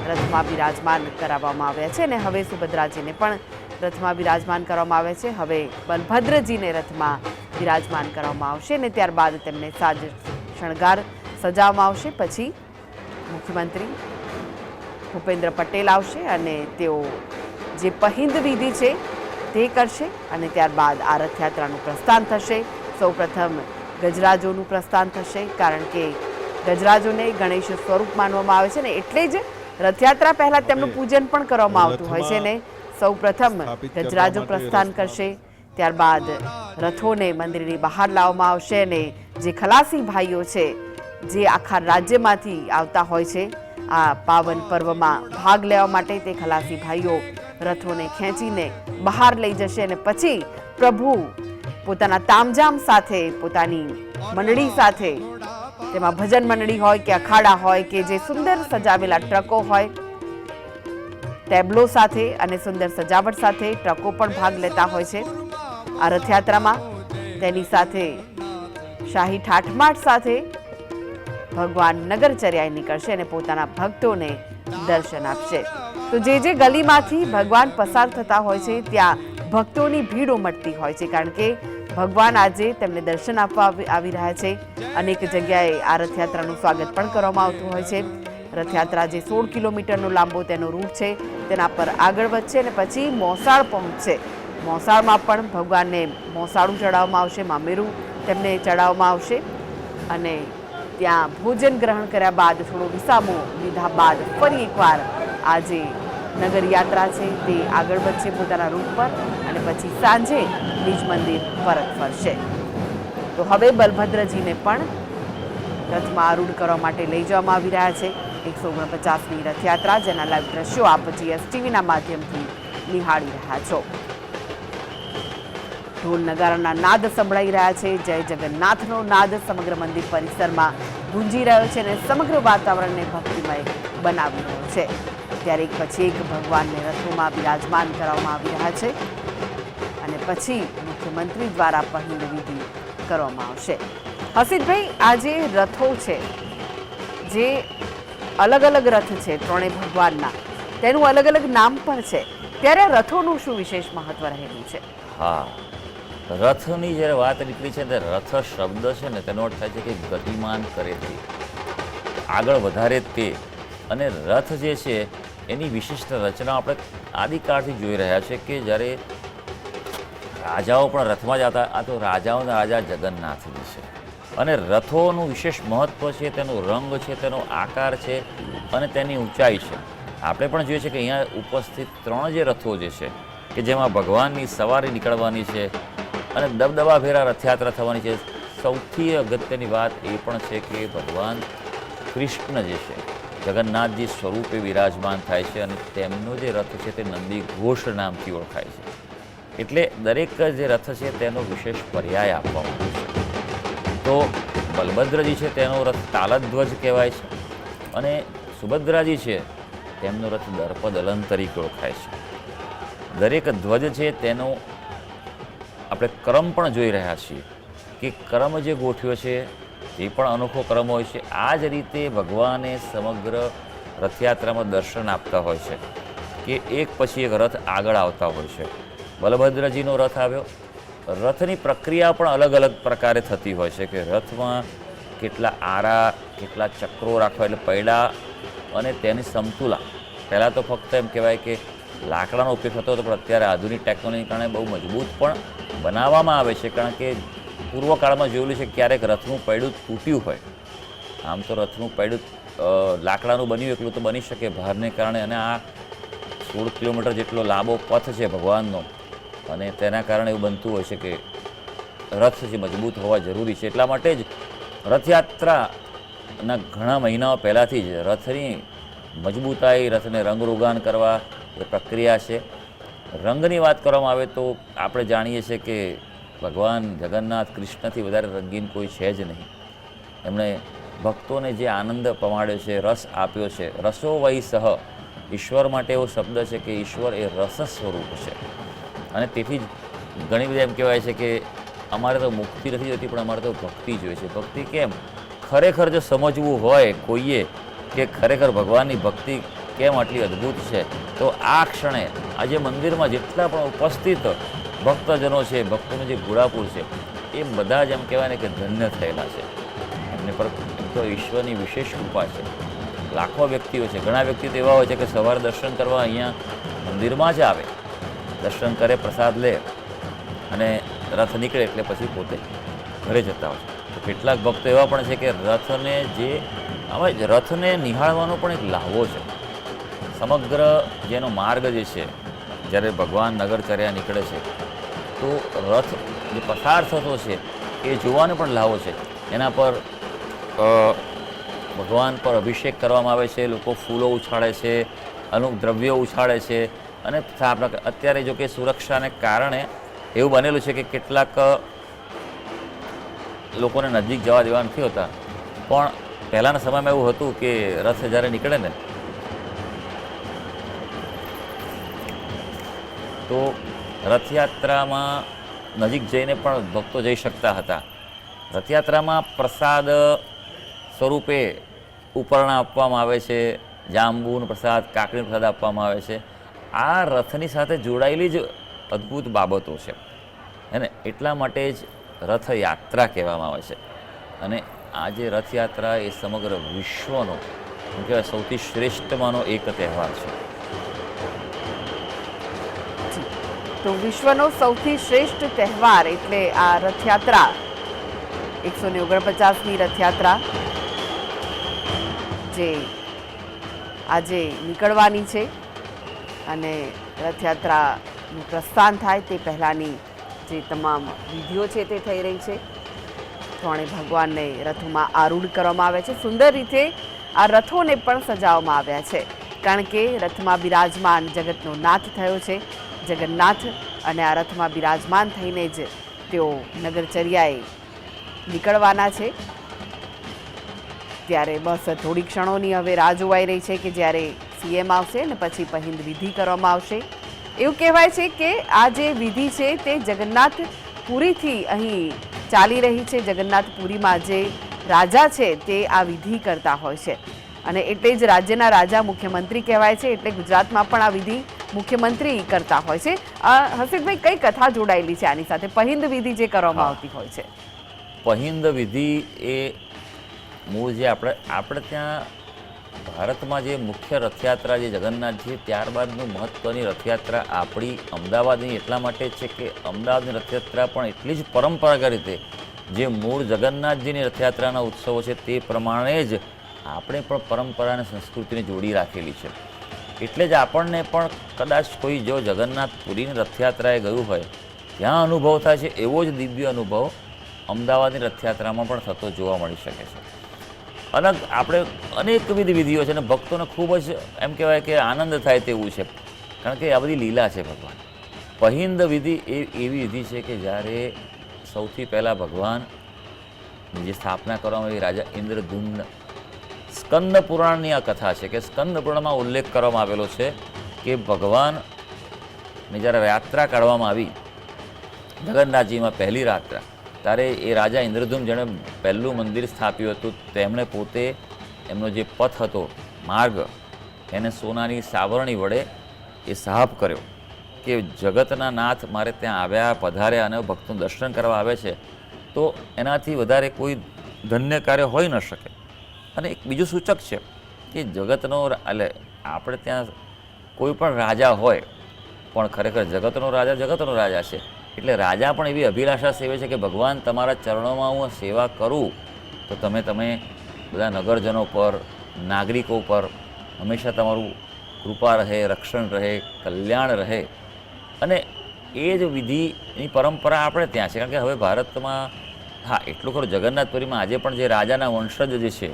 રથમાં બિરાજમાન કરાવવામાં આવ્યા છે અને હવે સુભદ્રાજીને પણ રથમાં બિરાજમાન કરવામાં આવે છે. હવે બલભદ્રજીને રથમાં બિરાજમાન કરવામાં આવશે અને ત્યારબાદ તેમને સાજ શણગાર સજાવવામાં આવશે. પછી મુખ્યમંત્રી ભૂપેન્દ્ર પટેલ આવશે અને તેઓ જે પહિંદ વિધિ છે તે કરશે અને ત્યારબાદ આ રથયાત્રાનું પ્રસ્થાન થશે. સૌપ્રથમ ગજરાજોનું પ્રસ્થાન થશે, કારણ કે ગજરાજોને ગણેશ સ્વરૂપ માનવામાં આવે છે ને એટલે જ રથયાત્રા પહેલા તેમનું પૂજન પણ કરવામાં આવતું હોય છે ને સૌપ્રથમ ગજરાજો પ્રસ્થાન કરશે. ત્યારબાદ રથોને મંદિરની બહાર લાવવામાં આવશે અને જે ખલાસી ભાઈઓ છે જે આખા રાજ્યમાંથી આવતા હોય છે આ પાવન પર્વમાં ભાગ લેવા માટે, તે ખલાસી ભાઈઓ રથોને ખેંચીને બહાર લઈ જશે અને પછી પ્રભુ પોતાના તામઝામ સાથે, પોતાની મંડળી સાથે, તેમાં ભજન મંડળી હોય કે અખાડા હોય કે જે સુંદર સજાવેલા ટ્રકો હોય, ટેબલો સાથે અને સુંદર સજાવટ સાથે ટ્રકો પણ ભાગ લેતા હોય છે આ રથયાત્રામાં. તેની સાથે શાહી ઠાઠમાઠ સાથે ભગવાન નગરચર્યાએ નીકળશે અને પોતાના ભક્તોને દર્શન આપશે. તો જે ગલીમાંથી ભગવાન પસાર થતા હોય છે ત્યાં ભક્તોની ભીડ ઉમટતી હોય છે, કારણ કે ભગવાન આજે તેમને દર્શન આપવા આવી રહ્યા છે. અનેક જગ્યાએ આ રથયાત્રાનું સ્વાગત પણ કરવામાં આવતું હોય છે. રથયાત્રા જે 16 કિલોમીટરનો લાંબો તેનો રૂટ છે તેના પર આગળ વધશે અને પછી મોસાળ પહોંચશે. મોસાળમાં પણ ભગવાનને મોસાળું ચડાવવામાં આવશે, મામેરું તેમને ચડાવવામાં આવશે અને ત્યાં ભોજન ગ્રહણ કર્યા બાદ થોડો વિસામો લીધા બાદ ફરી એકવાર આ જે નગર યાત્રા છે તે આગળ વધશે પોતાના રૂટ પર અને પછી સાંજે નિજ મંદિર પરત ફરશે. તો હવે બલભદ્રજીને પણ રથમાં આરૂઢ કરવા માટે લઈ જવામાં આવી રહ્યા છે. 149મી રથયાત્રા, જેના લાઈવ દ્રશ્યો આપ GSTVના માધ્યમથી નિહાળી રહ્યા છો. ઢોલ નગારાના નાદ સંભળાઈ રહ્યા છે. જય જગન્નાથનો નાદ સમગ્ર મંદિર પરિસરમાં ગુંજી રહ્યો છે અને સમગ્ર વાતાવરણને ભક્તિમય બનાવી રહ્યો છે. ત્યારે એક પછી એક ભગવાનને રથોમાં બિરાજમાન કરવામાં આવી રહ્યા છે અને પછી મુખ્યમંત્રી દ્વારા પહિંદ વિધિ કરવામાં આવશે. હસીતભાઈ, આ જે રથો છે, જે અલગ અલગ રથ છે ત્રણેય ભગવાનના, તેનું અલગ અલગ નામ પણ છે, ત્યારે આ રથોનું શું વિશેષ મહત્વ રહેલું છે? હા, રથની જ્યારે વાત નીકળી છે ત્યારે રથ શબ્દ છે ને તેનો અર્થ થાય છે કે ગતિમાન કરે તે, આગળ વધારે તે. અને રથ જે છે એની વિશિષ્ટ રચના આપણે આદિકાળથી જોઈ રહ્યા છે કે જ્યારે રાજાઓ પણ રથમાં જ હતા. આ તો રાજાઓના રાજા જગન્નાથજી છે અને રથોનું વિશેષ મહત્ત્વ છે, તેનો રંગ છે, તેનો આકાર છે અને તેની ઊંચાઈ છે. આપણે પણ જોઈએ છીએ કે અહીંયા ઉપસ્થિત 3 જે રથો જે છે કે જેમાં ભગવાનની સવારી નીકળવાની છે અને દબદબાભેરા રથયાત્રા થવાની છે. સૌથી અગત્યની વાત એ પણ છે કે ભગવાન કૃષ્ણ જે છે જગન્નાથજી સ્વરૂપે વિરાજમાન થાય છે અને તેમનો જે રથ છે તે નંદી ઘોષ નામથી ઓળખાય છે. એટલે દરેક જે રથ છે તેનો વિશેષ પર્યાય આપવામાં આવ્યો છે. તો બલભદ્રજી છે તેનો રથ તાલધ્વજ કહેવાય છે અને સુભદ્રાજી છે તેમનો રથ દર્પદલન તરીકે ઓળખાય છે. દરેક ધ્વજ છે તેનો આપણે ક્રમ પણ જોઈ રહ્યા છીએ કે ક્રમ જે ગોઠવ્યો છે તે પણ અનોખો ક્રમ હોય છે. આ જ રીતે ભગવાને સમગ્ર રથયાત્રામાં દર્શન આપતા હોય છે કે એક પછી એક રથ આગળ આવતા હોય છે. બલભદ્રજીનો રથ આવ્યો. રથની પ્રક્રિયા પણ અલગ અલગ પ્રકારે થતી હોય છે કે રથમાં કેટલા આરા, કેટલા ચક્રો રાખવા, એટલે પૈડા અને તેની સમતુલા. પહેલાં તો ફક્ત એમ કહેવાય કે લાકડાનો ઉપયોગ થતો હતો, પણ અત્યારે આધુનિક ટેકનોલોજીને કારણે બહુ મજબૂત પણ બનાવવામાં આવે છે. કારણ કે પૂર્વકાળમાં જોયેલું છે ક્યારેક રથનું પૈડું તૂટ્યું હોય. આમ તો રથનું પૈડું લાકડાનું બન્યું એટલું તો બની શકે ભારને કારણે, અને આ 16 કિલોમીટર જેટલો લાંબો પથ છે ભગવાનનો અને તેના કારણે એવું બનતું હોય છે કે રથ જે મજબૂત હોવા જરૂરી છે. એટલા માટે જ રથયાત્રાના ઘણા મહિનાઓ પહેલાંથી જ રથની મજબૂતાઈ, રથને રંગરોગાન કરવા એ પ્રક્રિયા છે. રંગની વાત કરવામાં આવે તો આપણે જાણીએ છીએ કે ભગવાન જગન્નાથ કૃષ્ણથી વધારે રંગીન કોઈ છે જ નહીં. એમણે ભક્તોને જે આનંદ પમાડ્યો છે, રસ આપ્યો છે. રસો વૈ સહ, ઈશ્વર માટે એવો શબ્દ છે કે ઈશ્વર એ રસ સ્વરૂપ છે અને તેથી જ ઘણી બધી એમ કહેવાય છે કે અમારે તો મુક્તિ નથી જોઈતી પણ અમારે તો ભક્તિ જોઈએ છે. ભક્તિ કેમ? ખરેખર જો સમજવું હોય કોઈએ કે ખરેખર ભગવાનની ભક્તિ કેમ આટલી અદ્ભુત છે, તો આ ક્ષણે આજે મંદિરમાં જેટલા પણ ઉપસ્થિત ભક્તજનો છે, ભક્તોનું જે ઘોડાપુર છે, એ બધા જ એમ કહેવાય ને કે ધન્ય થયેલા છે. એમને પર તો ઈશ્વરની વિશેષ કૃપા છે લાખો વ્યક્તિઓ છે. ઘણા વ્યક્તિઓ તો એવા હોય છે કે સવારે દર્શન કરવા અહીંયા મંદિરમાં જ આવે, દર્શન કરે, પ્રસાદ લે અને રથ નીકળે એટલે પછી પોતે ઘરે જતા હોય છે. તો કેટલાક ભક્તો એવા પણ છે કે રથને નિહાળવાનો પણ એક લહાવો છે. સમગ્ર જેનો માર્ગ જે છે, જ્યારે ભગવાન નગરચર્યા નીકળે છે તો રથ જે પસાર થતો છે એ જોવાનો પણ લહાવો છે. એના પર ભગવાન પર અભિષેક કરવામાં આવે છે, લોકો ફૂલો ઉછાળે છે, અમુક દ્રવ્યો ઉછાળે છે. અને અત્યારે જો કે સુરક્ષાને કારણે એવું બનેલું છે કે કેટલાક લોકોને નજીક જવા દેવા નથી હોતા. પણ પહેલાંના સમયમાં એવું હતું કે રથ જ્યારે નીકળે ને તો રથયાત્રામાં નજીક જઈને પણ ભક્તો જઈ શકતા હતા. રથયાત્રામાં પ્રસાદ સ્વરૂપે ઉપરણા આપવામાં આવે છે, જાંબુનો પ્રસાદ, કાકડીનો પ્રસાદ આપવામાં આવે છે. આ રથની સાથે જોડાયેલી જ અદ્ભુત બાબતો છે અને એટલા માટે જ રથયાત્રા કહેવામાં આવે છે. અને આ જે રથયાત્રા એ સમગ્ર વિશ્વનો શું કહેવાય સૌથી શ્રેષ્ઠમાંનો એક તહેવાર છે. તો વિશ્વનો સૌથી શ્રેષ્ઠ તહેવાર એટલે આ રથયાત્રા, 149મી રથયાત્રા જે આજે નીકળવાની છે અને રથયાત્રાનું પ્રસ્થાન થાય તે પહેલાંની જે તમામ વિધિઓ છે તે થઈ રહી છે. ત્રણે ભગવાનને રથોમાં આરૂઢ કરવામાં આવે છે. સુંદર રીતે આ રથોને પણ સજાવવામાં આવ્યા છે, કારણ કે રથમાં બિરાજમાન જગતનો નાથ થયો છે જગન્નાથ, અને આ રથમાં બિરાજમાન થઈને જ તેઓ નગરચર્યાએ નીકળવાના છે. ત્યારે બસ થોડી ક્ષણોની હવે રાહ જોવાઈ રહી છે કે જ્યારે સીએમ આવશે અને પછી પહિંદ વિધિ કરવામાં આવશે. એવું કહેવાય છે કે આ જે વિધિ છે તે જગન્નાથપુરીથી અહીં ચાલી રહી છે. જગન્નાથપુરીમાં જે રાજા છે તે આ વિધિ કરતા હોય છે અને એટલે જ રાજ્યના રાજા મુખ્યમંત્રી કહેવાય છે. એટલે ગુજરાતમાં પણ આ વિધિ મુખ્યમંત્રી કરતા હોય છે. હસીબભાઈ, કઈ કથા જોડાયેલી છે આની સાથે? પહિંદ વિધિ જે કરવામાં આવતી હોય છે, પહિંદ વિધિ એ મૂળ જે આપણે ત્યાં ભારતમાં જે મુખ્ય રથયાત્રા જે જગન્નાથજી, ત્યારબાદનું મહત્ત્વની રથયાત્રા આપણી અમદાવાદની એટલા માટે છે કે અમદાવાદની રથયાત્રા પણ એટલી જ પરંપરાગત રીતે જે મૂળ જગન્નાથજીની રથયાત્રાના ઉત્સવો છે તે પ્રમાણે જ આપણે પણ પરંપરા અને સંસ્કૃતિને જોડી રાખેલી છે. એટલે જ આપણને પણ કદાચ કોઈ જો જગન્નાથપુરીની રથયાત્રાએ ગયું હોય ત્યાં અનુભવ થાય છે એવો જ દિવ્ય અનુભવ અમદાવાદની રથયાત્રામાં પણ થતો જોવા મળી શકે છે. આપણે અનેકવિધ વિધિઓ છે અને ભક્તોને ખૂબ જ એમ કહેવાય કે આનંદ થાય તેવું છે, કારણ કે આ બધી લીલા છે ભગવાન. પહિંદ વિધિ એ એવી વિધિ છે કે જ્યારે સૌથી પહેલાં ભગવાનની જે સ્થાપના કરવામાં આવી રાજા ઇન્દ્રદ્યુમ્ન, સ્કંદ પુરાણની આ કથા છે કે સ્કંદ પુરાણમાં ઉલ્લેખ કરવામાં આવેલો છે કે ભગવાનની જ્યારે યાત્રા કાઢવામાં આવી જગન્નાથજીમાં પહેલી યાત્રા, ત્યારે એ રાજા ઇન્દ્રદ્યુમ્ન જેણે પહેલું મંદિર સ્થાપ્યું હતું તેમણે પોતે એમનો જે પથ હતો, માર્ગ, એને સોનાની સાવરણી વડે એ સાફ કર્યો કે જગતના નાથ મારે ત્યાં આવ્યા, પધાર્યા અને ભક્તોનું દર્શન કરવા આવે છે તો એનાથી વધારે કોઈ ધન્ય કાર્ય હોઈ ન શકે. અને એક બીજું સૂચક છે કે જગતનો એટલે આપણે ત્યાં કોઈ પણ રાજા હોય પણ ખરેખર જગતનો રાજા છે. એટલે રાજા પણ એવી અભિલાષા સેવે છે કે ભગવાન તમારા ચરણોમાં હું સેવા કરું તો તમે બધા નગરજનો પર, નાગરિકો પર હંમેશા તમારું કૃપા રહે, રક્ષણ રહે, કલ્યાણ રહે. અને એ જ વિધિની પરંપરા આપણે ત્યાં છે, કારણ કે હવે ભારતમાં હા એટલું ખરું જગન્નાથપુરીમાં આજે પણ જે રાજાના વંશજ જે છે,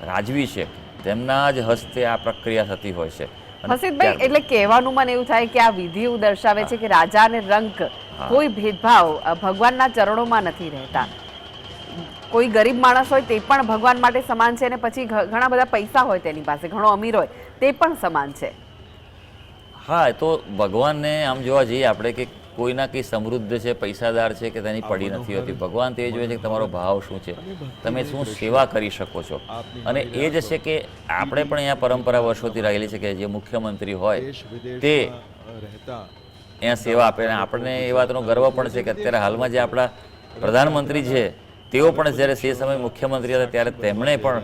રાજવી છે, તેમના જ હસ્તે આ પ્રક્રિયા થતી હોય છે. હસીબભાઈ, એટલે કહેવાનું મને એવું થાય કે આ વિધિ એવું દર્શાવે છે કે રાજા અને રંક, કોઈ ભેદભાવ ભગવાનના ચરણોમાં નથી રહેતા. કોઈ ગરીબ માણસ હોય તે પણ ભગવાન માટે સમાન છે અને પછી ઘણા બધા પૈસા હોય તેની પાસે, ઘણો અમીર હોય તે પણ સમાન છે. હા, તો ભગવાનને આમ જોવા જઈએ આપણે કે કોઈના કંઈ સમૃદ્ધ છે, પૈસાદાર છે કે તેની પડી નથી હોતી. ભગવાન તો એ જોઈએ છે કે તમારો ભાવ શું છે, તમે શું સેવા કરી શકો છો. અને એ જ છે કે આપણે પણ અહીંયા પરંપરા વર્ષોથી રહેલી છે કે જે મુખ્યમંત્રી હોય તે અહીંયા સેવા આપે. આપણને એ વાતનો ગર્વ પણ છે કે અત્યારે હાલમાં જે આપણા પ્રધાનમંત્રી છે તેઓ પણ જ્યારે તે સમયે મુખ્યમંત્રી હતા ત્યારે તેમણે પણ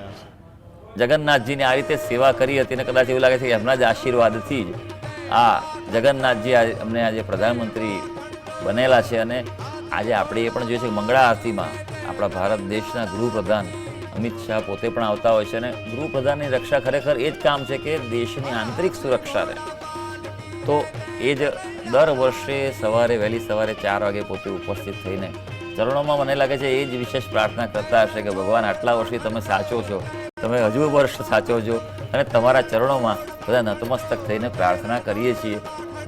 જગન્નાથજીની આ રીતે સેવા કરી હતી અને કદાચ એવું લાગે છે કે એમના જ આશીર્વાદથી જ આ જગન્નાથજી અમને આજે પ્રધાનમંત્રી બનેલા છે. અને આજે આપણે એ પણ જોઈએ છે કે મંગળા આરતીમાં આપણા ભારત દેશના ગૃહપ્રધાન અમિત શાહ પોતે પણ આવતા હોય છે. અને ગૃહપ્રધાનની રક્ષા ખરેખર એ જ કામ છે કે દેશની આંતરિક સુરક્ષા રહે. તો એ જ દર વર્ષે સવારે વહેલી સવારે 4 વાગે પોતે ઉપસ્થિત થઈને ચરણોમાં મને લાગે છે એ જ વિશેષ પ્રાર્થના કરતા હશે કે ભગવાન આટલા વર્ષથી તમે સાચો છો, તમે હજુ વર્ષ સાચવજો અને તમારા ચરણોમાં બધા નતમસ્તક થઈને પ્રાર્થના કરીએ છીએ.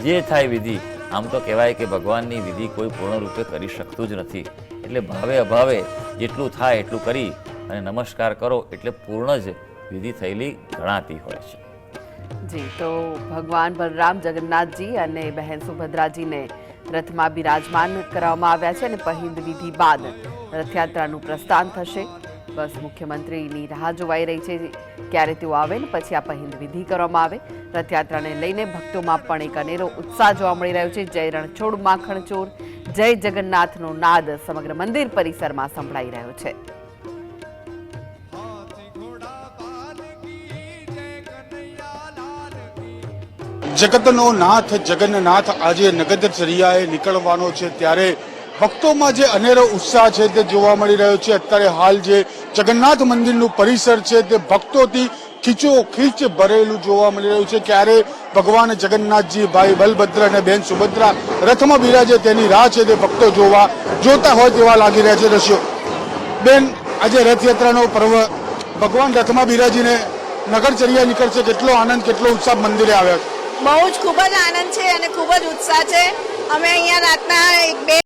જે થાય વિધિ, આમ તો કહેવાય કે ભગવાનની વિધિ કોઈ પૂર્ણ રૂપે કરી શકતું જ નથી. એટલે ભાવે અભાવે જેટલું થાય એટલું કરી અને નમસ્કાર કરો એટલે પૂર્ણ જ વિધિ થયેલી ગણાતી હોય છે. જી, તો ભગવાન બલરામ, જગન્નાથજી અને બહેન સુભદ્રાજીને રથમાં બિરાજમાન કરવામાં આવ્યા છે અને પહિંદ વિધિ બાદ રથયાત્રાનું પ્રસ્થાન થશે. બસ મુખ્યમંત્રીની રાહ જોવાઈ રહી છે ક્યારે તેઓ આવે ને પછી આ પહિંદ વિધિ કરવામાં આવે. રથયાત્રાને લઈને ભક્તોમાં પણ એક અનેરો ઉત્સાહ જોવા મળી રહ્યો છે. જય રણછોડ માખણ ચોર, જય જગન્નાથનો નાદ સમગ્ર મંદિર પરિસરમાં સંભળાઈ રહ્યો છે. જગતનો નાથ જગન્નાથ આજે નગરચર્યાએ નીકળવાનો છે ત્યારે ભક્તોમાં જે અનેરો ઉત્સાહ છે તે જોવા મળી રહ્યો છે. અત્યારે હાલ જે જગન્નાથ મંદિરનું પરિસર છે તે ભક્તોથી ખીચોખીચ ભરેલું જોવા મળી રહ્યું છે. ક્યારે ભગવાન જગન્નાથજી, ભાઈ બલભદ્ર અને બેન સુભદ્રા રથમાં બિરાજે તેની રાહ છે તે ભક્તો જોતા હોય તેવા લાગી રહ્યા છે દ્રશ્યો. બેન, આજે રથયાત્રાનો પર્વ, ભગવાન રથમાં બિરાજીને નગરચર્યા નીકળશે, કેટલો આનંદ કેટલો ઉત્સાહ મંદિરે આવ્યા છે? બહુ જ ખૂબ જ આનંદ છે અને ખૂબ જ ઉત્સાહ છે. અમે અહીંયા રાતના 1-2